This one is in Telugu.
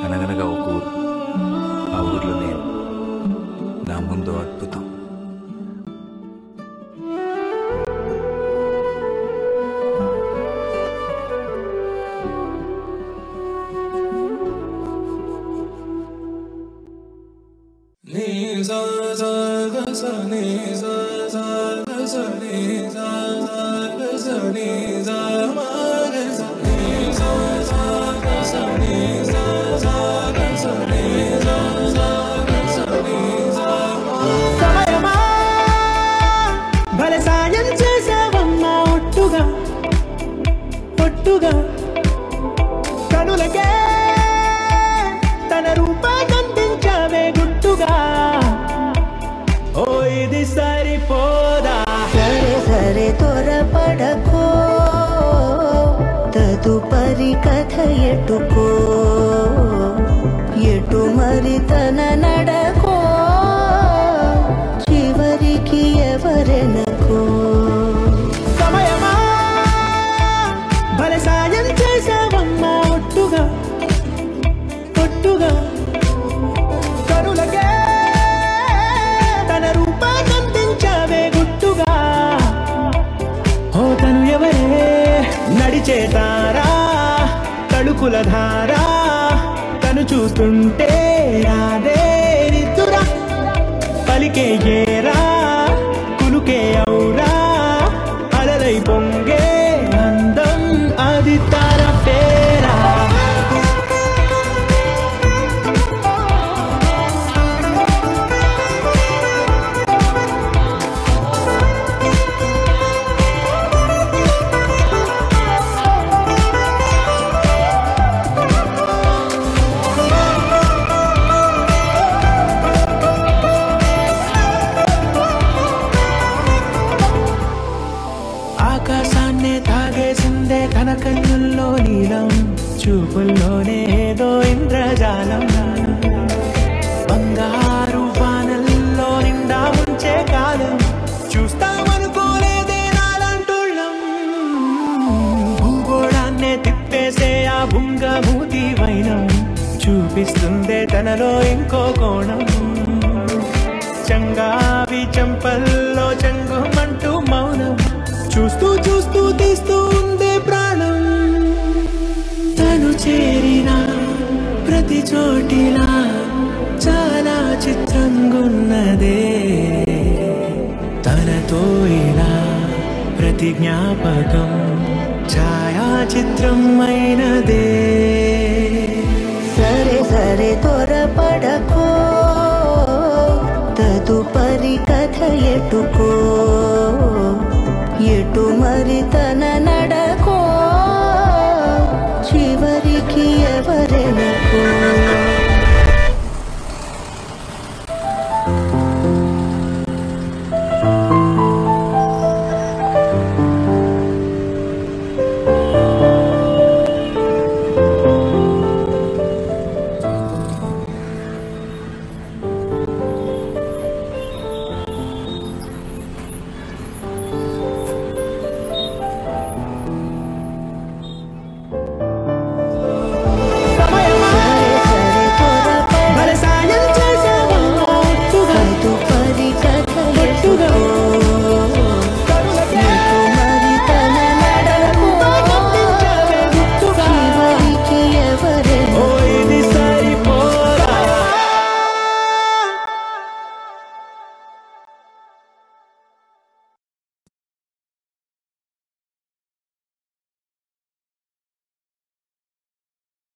అనగనగా ఒక ఊరు, ఆ ఊర్లో నేను, నా ముందు అద్భుతం. కనులకే తన రూపాన్నందించావే గుట్టుగా. ఓ ఇది సరిపోదా? సరే సరే త్వరపడకో, తదుపరి కథ ఎటుకో, ఎటు మరి తన నడకో, చివరికి ఎవరెనకో. సమయమా భలే సాయం చేసావమ్మా ఒట్టుగా ఒట్టుగా. కనులకే తన రూపాన్నందించావే గుట్టుగా. ఓ తను ఎవరే? నడిచేతారా తళుకుల ధారా, తను చూస్తుంటే రాదే నిద్దురా. పలికే ఏరా కులుకే ఔరా, అలలై పొంగే అందం అది తన పేరా. ఆకాశాన్నే తాగేసిందే తన కన్నుల్లో నీలం, చూపుల్లోనే ఏదో ఇంద్రజాలం. బంగారు వానల్లో నిండా ముంచే కాలం, చూస్తామనుకోలేదే నాలంటుళ్ళం. భూగోళాన్నే తిప్పేసే ఆ భుంగమూతి వైనం, చూపిస్తుందే తనలో ఇంకో కోణం. చంగావి చంపల్లో చంగుమంటూ మౌనం, చూస్తూ చూస్తూ తీస్తూ ఉందే ప్రాణం. తను చేరిన ప్రతి చోటిలా చాలా చిత్రంగున్నదే, తనతో ఇలా ప్రతి జ్ఞాపకం ఛాయాచిత్రం అయినదే.